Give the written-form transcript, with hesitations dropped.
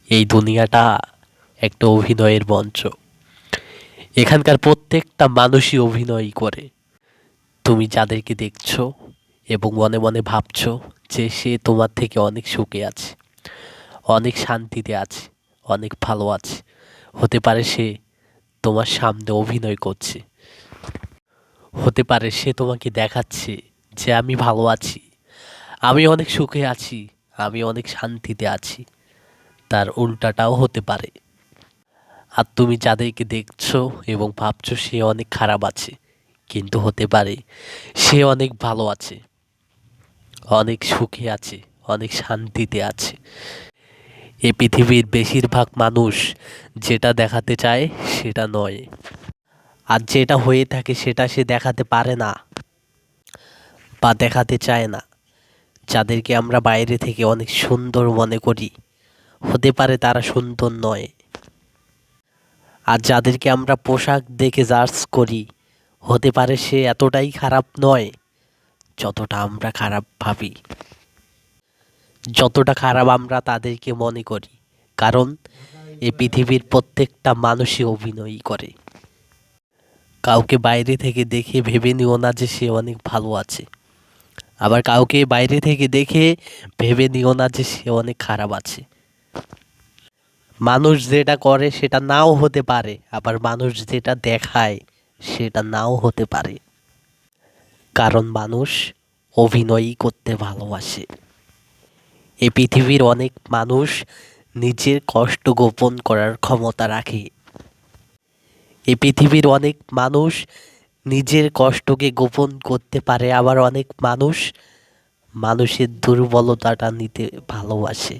এই দুনিয়াটা একটা অভিনয়ের মঞ্চ। এখানকার প্রত্যেকটা মানুষই অভিনয় করে। তুমি যাদেরকে দেখছো এবং মনে মনে ভাবছো যে সে তোমার থেকে অনেক সুখে আছে, অনেক শান্তিতে আছে, অনেক ভালো আছে, হতে পারে সে তোমার সামনে অভিনয় করছে। হতে পারে সে তোমাকে দেখাচ্ছে যে আমি ভালো আছি, আমি অনেক সুখে আছি, আমি অনেক শান্তিতে আছি। তার উল্টাটাও হতে পারে। আর তুমি যাদেরকে দেখছো এবং ভাবছো সে অনেক খারাপ আছে, কিন্তু হতে পারে সে অনেক ভালো আছে, অনেক সুখে আছে, অনেক শান্তিতে আছে। এই পৃথিবীর বেশিরভাগ মানুষ যেটা দেখাতে চায় সেটা নয়, আর যেটা হয়ে থাকে সেটা সে দেখাতে পারে না বা দেখাতে চায় না। যাদেরকে আমরা বাইরে থেকে অনেক সুন্দর মনে করি, হতে পারে তারা সুন্দর নয়। আর যাদেরকে আমরা পোশাক দেখে জাজ করি, হতে পারে সে এতটাই খারাপ নয় যতটা আমরা খারাপ ভাবি, যতটা খারাপ আমরা তাদেরকে মনে করি। কারণ এই পৃথিবীর প্রত্যেকটা মানুষই অভিনয় করে। কাউকে বাইরে থেকে দেখে ভেবে নিও না যে সে অনেক ভালো আছে, আবার কাউকে বাইরে থেকে দেখে ভেবে নিও না যে সে অনেক খারাপ আছে। মানুষ যেটা করে সেটা নাও হতে পারে, আবার মানুষ যেটা দেখায় সেটা নাও হতে পারে। কারণ মানুষ অভিনয়ই করতে ভালোবাসে। এই পৃথিবীর অনেক মানুষ নিজের কষ্ট গোপন করার ক্ষমতা রাখে। এই পৃথিবীর অনেক মানুষ নিজের কষ্টকে গোপন করতে পারে, আবার অনেক মানুষ মানুষের দুর্বলতাটা নিতে ভালোবাসে।